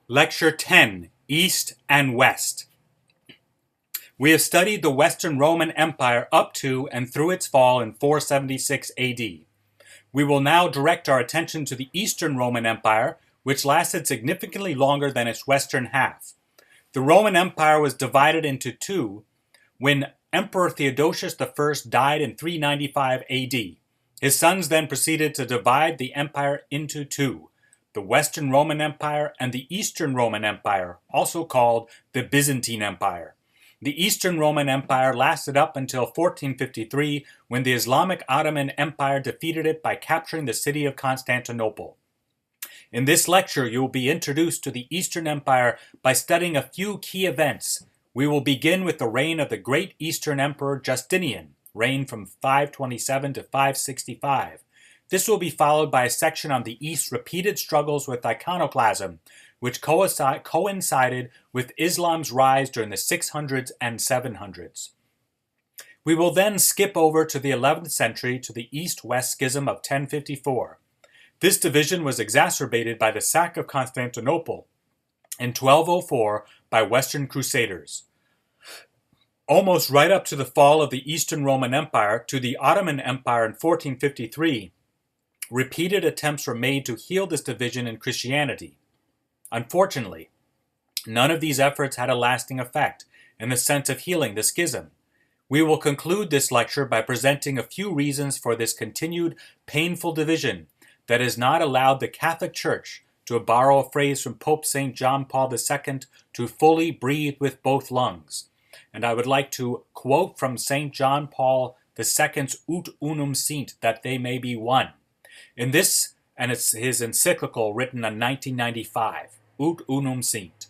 Lecture 10, East and West. We have studied the Western Roman Empire up to and through its fall in 476 AD. We will now direct our attention to the Eastern Roman Empire, which lasted significantly longer than its western half. The Roman Empire was divided into two when Emperor Theodosius I died in 395 AD. His sons then proceeded to divide the empire into two: the Western Roman Empire and the Eastern Roman Empire, also called the Byzantine Empire. The Eastern Roman Empire lasted up until 1453, when the Islamic Ottoman Empire defeated it by capturing the city of Constantinople. In this lecture, you will be introduced to the Eastern Empire by studying a few key events. We will begin with the reign of the great Eastern Emperor Justinian, reigned from 527 to 565. This will be followed by a section on the East's repeated struggles with Iconoclasm, which coincided with Islam's rise during the 600s and 700s. We will then skip over to the 11th century to the East-West Schism of 1054. This division was exacerbated by the Sack of Constantinople in 1204 by Western Crusaders. Almost right up to the fall of the Eastern Roman Empire to the Ottoman Empire in 1453, repeated attempts were made to heal this division in Christianity. Unfortunately, none of these efforts had a lasting effect in the sense of healing the schism. We will conclude this lecture by presenting a few reasons for this continued painful division that has not allowed the Catholic Church, to borrow a phrase from Pope St. John Paul II, to fully breathe with both lungs. And I would like to quote from St. John Paul II's Ut Unum Sint, that they may be one. In this, and it's his encyclical written in 1995, Ut Unum Sint.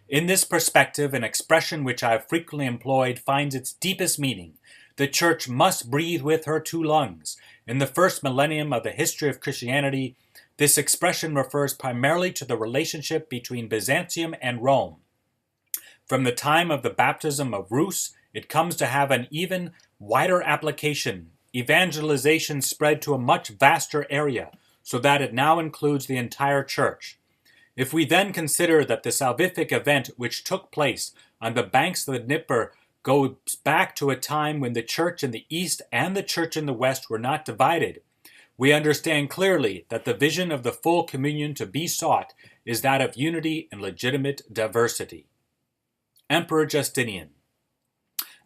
In this perspective, an expression which I have frequently employed finds its deepest meaning. The Church must breathe with her two lungs. In the first millennium of the history of Christianity, this expression refers primarily to the relationship between Byzantium and Rome. From the time of the baptism of Rus, it comes to have an even wider application. Evangelization spread to a much vaster area, so that it now includes the entire Church. If we then consider that the salvific event which took place on the banks of the Dnieper goes back to a time when the Church in the East and the Church in the West were not divided, we understand clearly that the vision of the full communion to be sought is that of unity and legitimate diversity. Emperor Justinian.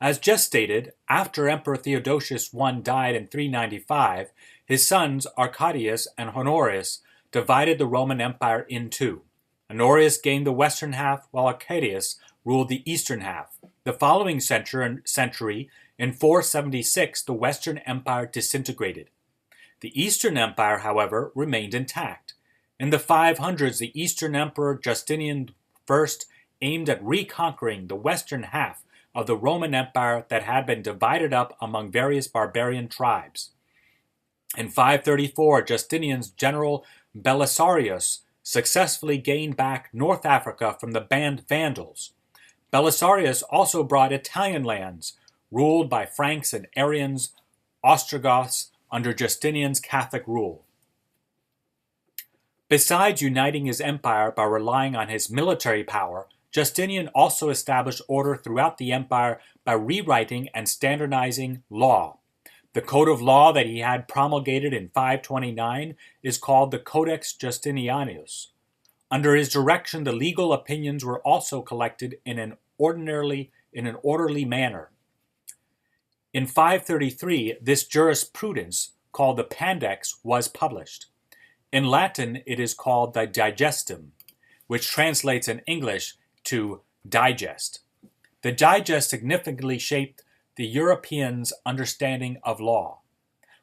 As just stated, after Emperor Theodosius I died in 395, his sons Arcadius and Honorius divided the Roman Empire in two. Honorius gained the western half, while Arcadius ruled the eastern half. The following century, in 476, the Western Empire disintegrated. The Eastern Empire, however, remained intact. In the 500s, the Eastern Emperor Justinian I aimed at reconquering the western half of the Roman Empire that had been divided up among various barbarian tribes. In 534, Justinian's general Belisarius successfully gained back North Africa from the banned Vandals. Belisarius also brought Italian lands, ruled by Franks and Arians, Ostrogoths, under Justinian's Catholic rule. Besides uniting his empire by relying on his military power, Justinian also established order throughout the empire by rewriting and standardizing law. The code of law that he had promulgated in 529 is called the Codex Justinianus. Under his direction, the legal opinions were also collected in an orderly manner. In 533, this jurisprudence, called the Pandex, was published. In Latin, it is called the Digestum, which translates in English to digest. The digest significantly shaped the Europeans' understanding of law.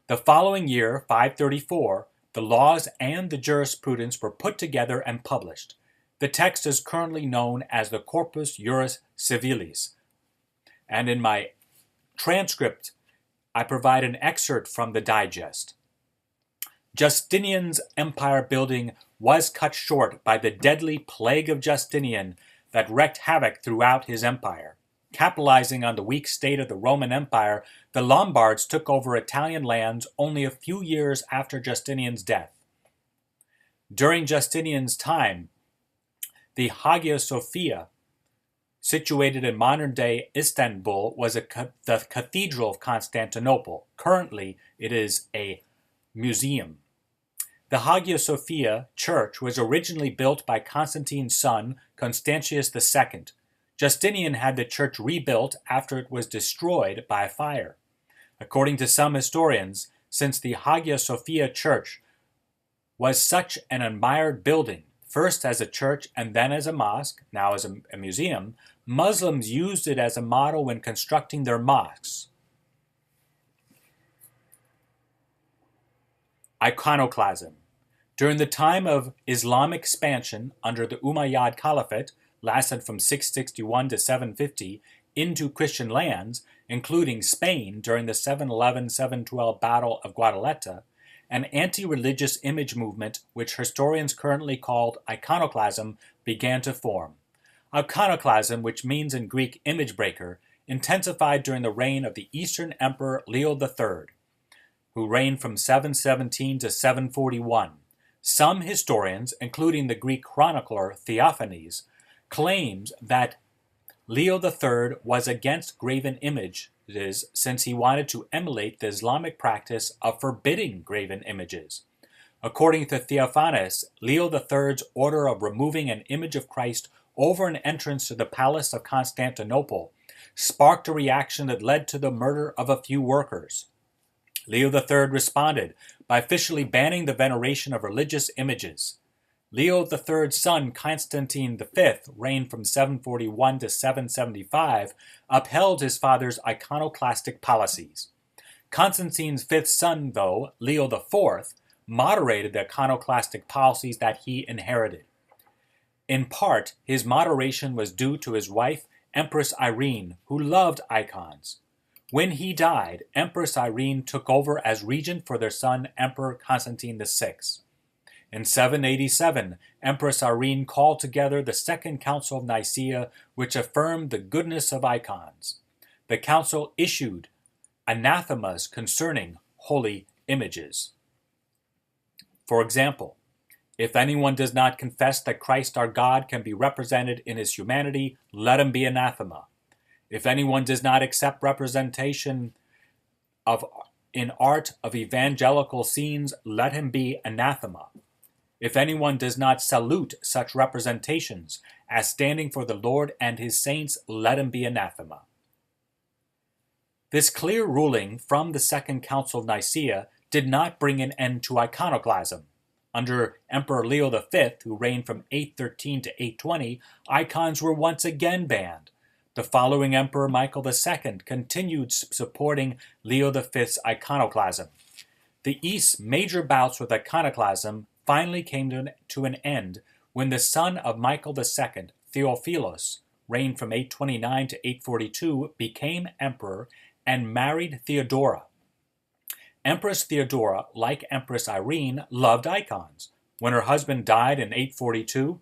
The following year, 534, the laws and the jurisprudence were put together and published. The text is currently known as the Corpus Juris Civilis, and in my transcript, I provide an excerpt from the digest. Justinian's empire building was cut short by the deadly plague of Justinian that wreaked havoc throughout his empire. Capitalizing on the weak state of the Roman Empire, the Lombards took over Italian lands only a few years after Justinian's death. During Justinian's time, The Hagia Sophia, situated in modern-day Istanbul, was the Cathedral of Constantinople. Currently, it is a museum. The Hagia Sophia Church was originally built by Constantine's son, Constantius II. Justinian had the church rebuilt after it was destroyed by fire. According to some historians, since the Hagia Sophia Church was such an admired building, first as a church and then as a mosque, now as a museum, Muslims used it as a model when constructing their mosques. Iconoclasm. During the time of Islamic expansion under the Umayyad Caliphate, lasted from 661 to 750, into Christian lands, including Spain during the 711-712 Battle of Guadalete, an anti-religious image movement, which historians currently call iconoclasm, began to form. Iconoclasm, which means in Greek image breaker, intensified during the reign of the Eastern Emperor Leo III, who reigned from 717 to 741. Some historians, including the Greek chronicler Theophanes, claims that Leo III was against graven images since he wanted to emulate the Islamic practice of forbidding graven images. According to Theophanes, Leo III's order of removing an image of Christ over an entrance to the Palace of Constantinople sparked a reaction that led to the murder of a few workers. Leo III responded by officially banning the veneration of religious images. Leo III's son, Constantine V, reigned from 741 to 775, upheld his father's iconoclastic policies. Constantine's fifth son, though, Leo IV, moderated the iconoclastic policies that he inherited. In part, his moderation was due to his wife, Empress Irene, who loved icons. When he died, Empress Irene took over as regent for their son, Emperor Constantine VI. In 787, Empress Irene called together the Second Council of Nicaea, which affirmed the goodness of icons. The council issued anathemas concerning holy images. For example, if anyone does not confess that Christ our God can be represented in his humanity, let him be anathema. If anyone does not accept representation in art of evangelical scenes, let him be anathema. If anyone does not salute such representations as standing for the Lord and his saints, let him be anathema. This clear ruling from the Second Council of Nicaea did not bring an end to iconoclasm. Under Emperor Leo V, who reigned from 813 to 820, icons were once again banned. The following Emperor, Michael II, continued supporting Leo V's iconoclasm. The East's major bouts with iconoclasm finally came to an end when the son of Michael II, Theophilos, reigned from 829 to 842, became emperor and married Theodora. Empress Theodora, like Empress Irene, loved icons. When her husband died in 842,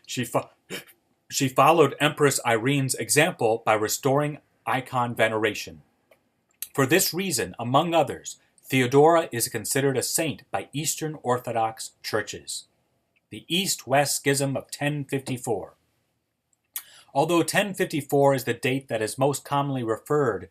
she followed Empress Irene's example by restoring icon veneration. For this reason, among others, Theodora is considered a saint by Eastern Orthodox churches. The East-West Schism of 1054. Although 1054 is the date that is most commonly referred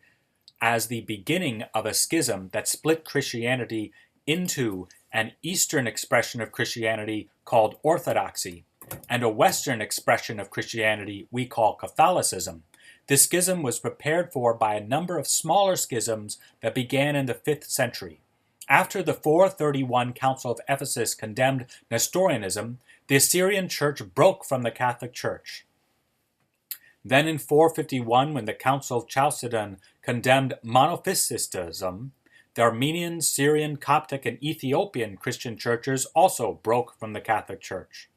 as the beginning of a schism that split Christianity into an Eastern expression of Christianity called Orthodoxy, and a Western expression of Christianity we call Catholicism, this schism was prepared for by a number of smaller schisms that began in the 5th century. After the 431 Council of Ephesus condemned Nestorianism, the Assyrian Church broke from the Catholic Church. Then in 451, when the Council of Chalcedon condemned Monophysitism, the Armenian, Syrian, Coptic, and Ethiopian Christian churches also broke from the Catholic Church.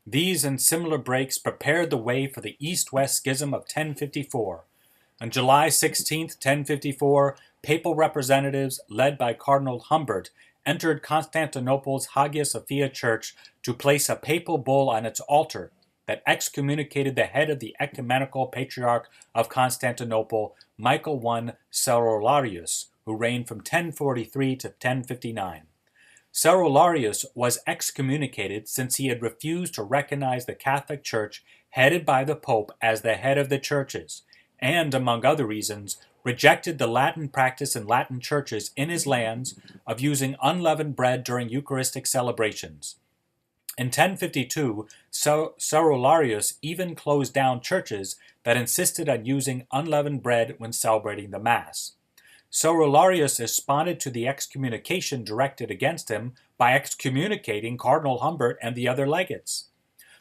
These and similar breaks prepared the way for the East-West Schism of 1054. On July 16, 1054, papal representatives led by Cardinal Humbert entered Constantinople's Hagia Sophia Church to place a papal bull on its altar that excommunicated the head of the ecumenical patriarch of Constantinople, Michael I Cerularius, who reigned from 1043 to 1059. Cerularius was excommunicated since he had refused to recognize the Catholic Church headed by the Pope as the head of the churches, and, among other reasons, rejected the Latin practice in Latin churches in his lands of using unleavened bread during Eucharistic celebrations. In 1052, Cerularius even closed down churches that insisted on using unleavened bread when celebrating the Mass. Cerularius responded to the excommunication directed against him by excommunicating Cardinal Humbert and the other legates.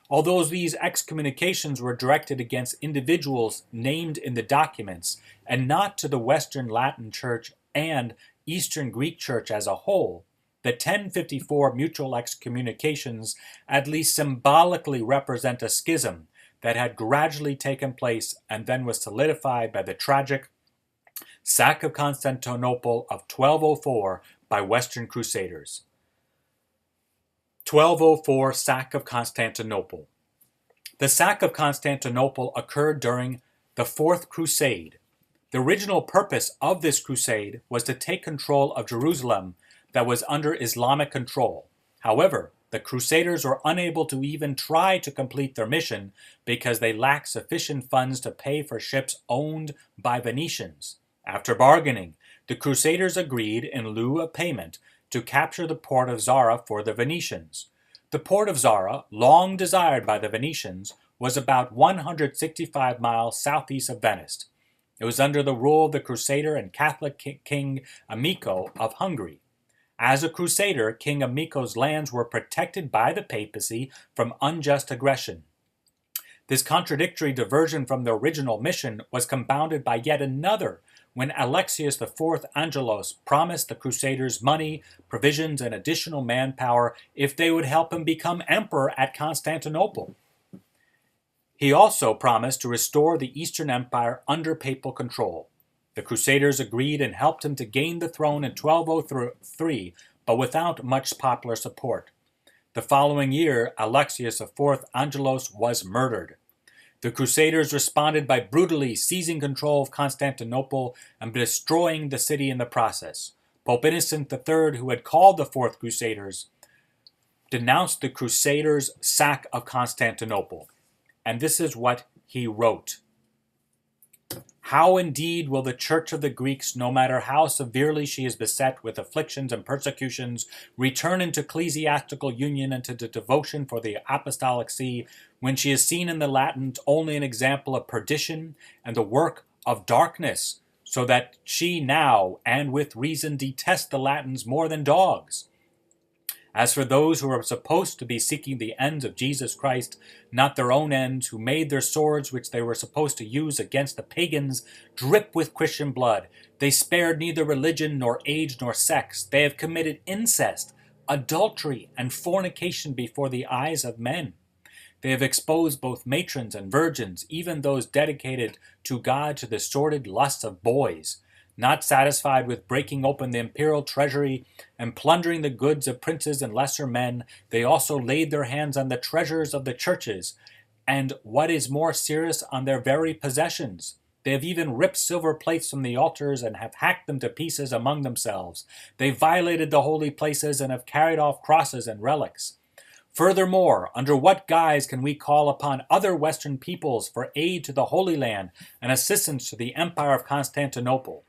Although these excommunications were directed against individuals named in the documents and not to the Western Latin Church and Eastern Greek Church as a whole, the 1054 mutual excommunications at least symbolically represent a schism that had gradually taken place and then was solidified by the tragic Sack of Constantinople of 1204 by Western Crusaders. 1204 Sack of Constantinople. The Sack of Constantinople occurred during the Fourth Crusade. The original purpose of this crusade was to take control of Jerusalem that was under Islamic control. However, the Crusaders were unable to even try to complete their mission because they lacked sufficient funds to pay for ships owned by Venetians. After bargaining, the Crusaders agreed, in lieu of payment, to capture the port of Zara for the Venetians. The port of Zara, long desired by the Venetians, was about 165 miles southeast of Venice. It was under the rule of the Crusader and Catholic King Amico of Hungary. As a Crusader, King Amico's lands were protected by the papacy from unjust aggression. This contradictory diversion from the original mission was compounded by yet another when Alexius IV Angelos promised the Crusaders money, provisions, and additional manpower if they would help him become emperor at Constantinople. He also promised to restore the Eastern Empire under papal control. The Crusaders agreed and helped him to gain the throne in 1203, but without much popular support. The following year, Alexius IV Angelos was murdered. The Crusaders responded by brutally seizing control of Constantinople and destroying the city in the process. Pope Innocent III, who had called the Fourth Crusaders, denounced the Crusaders' sack of Constantinople. And this is what he wrote. How indeed will the Church of the Greeks, no matter how severely she is beset with afflictions and persecutions, return into ecclesiastical union and to the devotion for the apostolic see, when she is seen in the Latins only an example of perdition and the work of darkness, so that she now, and with reason, detests the Latins more than dogs? As for those who are supposed to be seeking the ends of Jesus Christ, not their own ends, who made their swords which they were supposed to use against the pagans drip with Christian blood, they spared neither religion nor age nor sex. They have committed incest, adultery, and fornication before the eyes of men. They have exposed both matrons and virgins, even those dedicated to God, to the sordid lusts of boys. Not satisfied with breaking open the imperial treasury and plundering the goods of princes and lesser men, they also laid their hands on the treasures of the churches, and, what is more serious, on their very possessions. They have even ripped silver plates from the altars and have hacked them to pieces among themselves. They violated the holy places and have carried off crosses and relics. Furthermore, under what guise can we call upon other Western peoples for aid to the Holy Land and assistance to the Empire of Constantinople?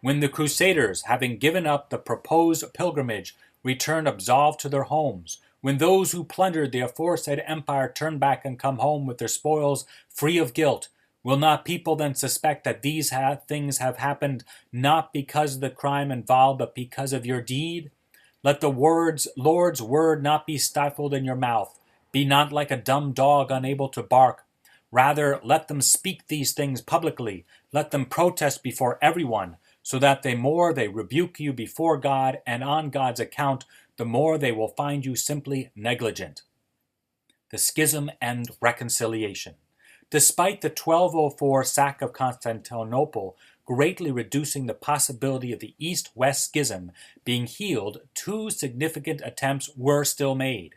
When the Crusaders, having given up the proposed pilgrimage, returned absolved to their homes, when those who plundered the aforesaid empire turn back and come home with their spoils free of guilt, will not people then suspect that these things have happened not because of the crime involved, but because of your deed? Let the Lord's word not be stifled in your mouth. Be not like a dumb dog unable to bark. Rather, let them speak these things publicly. Let them protest before everyone, so that the more they rebuke you before God and on God's account, the more they will find you simply negligent. The Schism and Reconciliation. Despite the 1204 Sack of Constantinople greatly reducing the possibility of the East-West Schism being healed, two significant attempts were still made.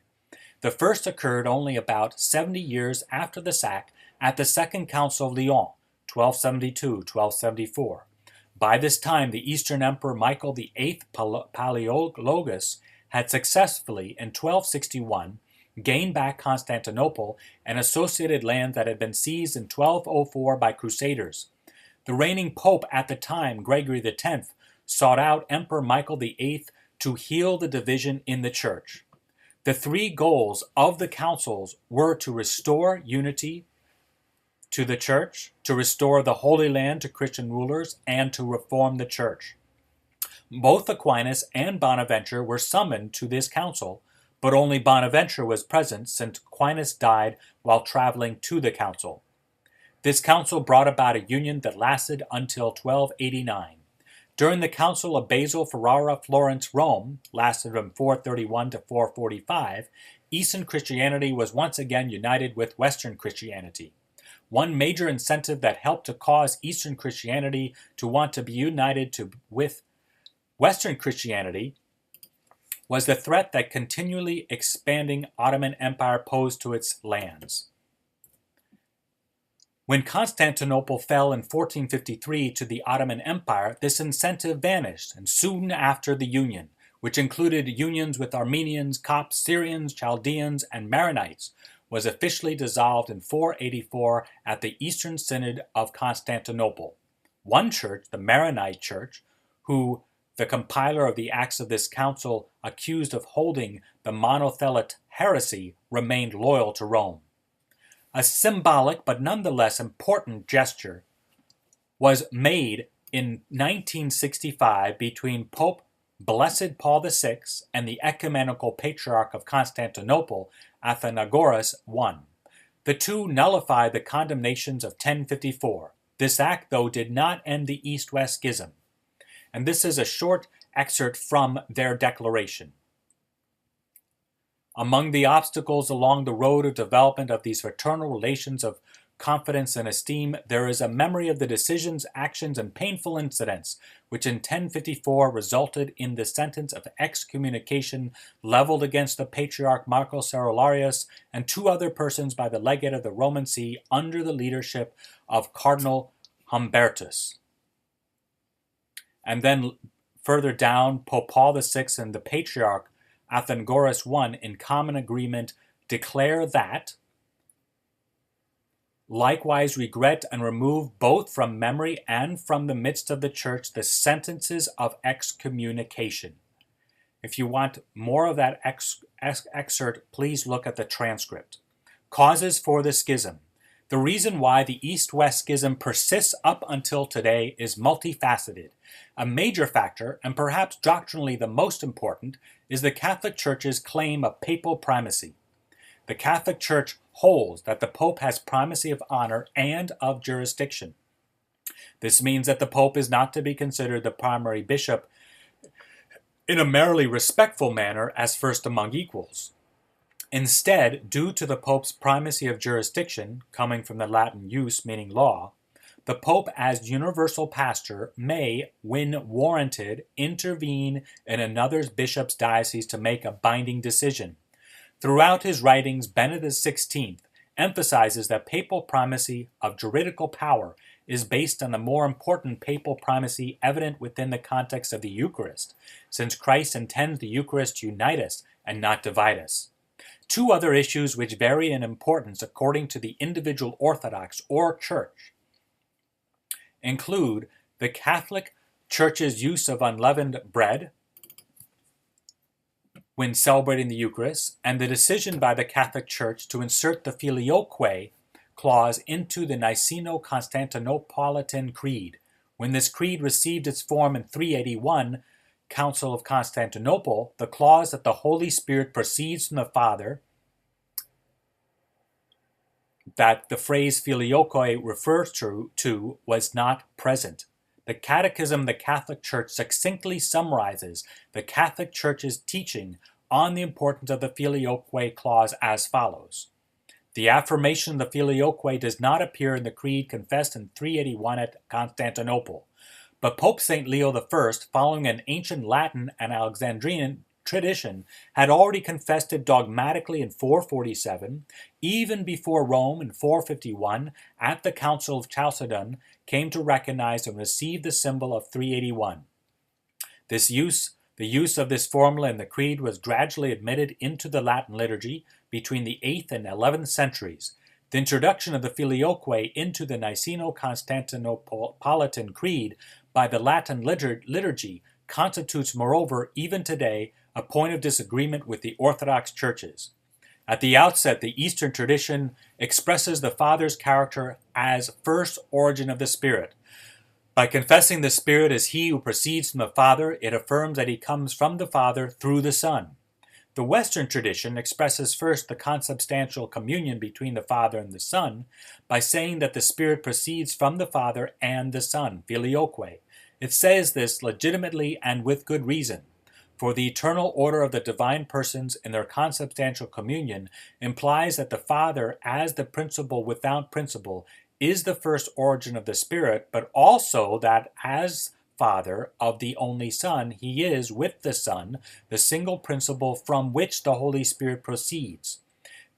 The first occurred only about 70 years after the sack at the Second Council of Lyon, 1272-1274. By this time, the Eastern Emperor Michael VIII Palaeologus had successfully, in 1261, gained back Constantinople and associated land that had been seized in 1204 by Crusaders. The reigning pope at the time, Gregory X, sought out Emperor Michael VIII to heal the division in the Church. The three goals of the councils were to restore unity to the Church, to restore the Holy Land to Christian rulers, and to reform the Church. Both Aquinas and Bonaventure were summoned to this council, but only Bonaventure was present since Aquinas died while traveling to the council. This council brought about a union that lasted until 1289. During the Council of Basel, Ferrara, Florence, Rome, lasted from 431 to 445, Eastern Christianity was once again united with Western Christianity. One major incentive that helped to cause Eastern Christianity to want to be united with Western Christianity was the threat that continually expanding Ottoman Empire posed to its lands. When Constantinople fell in 1453 to the Ottoman Empire, this incentive vanished, and soon after the Union, which included unions with Armenians, Copts, Syrians, Chaldeans, and Maronites, was officially dissolved in 484 at the Eastern Synod of Constantinople. One church, the Maronite Church, who the compiler of the Acts of this council accused of holding the monothelite heresy, remained loyal to Rome. A symbolic but nonetheless important gesture was made in 1965 between Pope Blessed Paul VI and the Ecumenical Patriarch of Constantinople, Athenagoras I. The two nullified the condemnations of 1054. This act, though, did not end the East-West Schism. And this is a short excerpt from their declaration. Among the obstacles along the road of development of these fraternal relations of confidence and esteem, there is a memory of the decisions, actions, and painful incidents which in 1054 resulted in the sentence of excommunication leveled against the Patriarch Marcus Aurelius and two other persons by the legate of the Roman See under the leadership of Cardinal Humbertus. And then further down, Pope Paul VI and the Patriarch Athenagoras I, in common agreement, declare that, likewise regret and remove both from memory and from the midst of the Church the sentences of excommunication. If you want more of that excerpt, please look at the transcript. Causes for the schism. The reason why the East-West Schism persists up until today is multifaceted. A major factor, and perhaps doctrinally the most important, is the Catholic Church's claim of papal primacy. The Catholic Church holds that the Pope has primacy of honor and of jurisdiction. This means that the Pope is not to be considered the primary bishop in a merely respectful manner as first among equals. Instead, due to the Pope's primacy of jurisdiction, coming from the Latin jus meaning law, the Pope as universal pastor may, when warranted, intervene in another bishop's diocese to make a binding decision. Throughout his writings, Benedict XVI emphasizes that papal primacy of juridical power is based on the more important papal primacy evident within the context of the Eucharist, since Christ intends the Eucharist to unite us and not divide us. Two other issues which vary in importance according to the individual Orthodox or Church include the Catholic Church's use of unleavened bread when celebrating the Eucharist, and the decision by the Catholic Church to insert the Filioque clause into the Niceno-Constantinopolitan Creed. When this creed received its form in 381, Council of Constantinople, the clause that the Holy Spirit proceeds from the Father, that the phrase Filioque refers to was not present. The Catechism of the Catholic Church succinctly summarizes the Catholic Church's teaching on the importance of the Filioque clause as follows. The affirmation of the Filioque does not appear in the creed confessed in 381 at Constantinople, but Pope St. Leo I, following an ancient Latin and Alexandrian tradition had already confessed it dogmatically in 447, even before Rome in 451 at the Council of Chalcedon came to recognize and receive the symbol of 381. The use of this formula in the Creed was gradually admitted into the Latin liturgy between the 8th and 11th centuries. The introduction of the Filioque into the Niceno-Constantinopolitan Creed by the Latin liturgy constitutes, moreover, even today, a point of disagreement with the Orthodox churches. At the outset, the Eastern tradition expresses the Father's character as first origin of the Spirit. By confessing the Spirit as He who proceeds from the Father, it affirms that He comes from the Father through the Son. The Western tradition expresses first the consubstantial communion between the Father and the Son by saying that the Spirit proceeds from the Father and the Son, Filioque. It says this legitimately and with good reason, for the eternal order of the divine persons in their consubstantial communion implies that the Father, as the principle without principle, is the first origin of the Spirit, but also that as Father of the only Son, He is, with the Son, the single principle from which the Holy Spirit proceeds.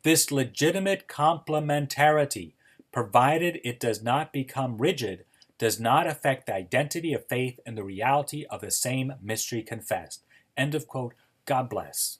This legitimate complementarity, provided it does not become rigid, does not affect the identity of faith and the reality of the same mystery confessed. End of quote. God bless.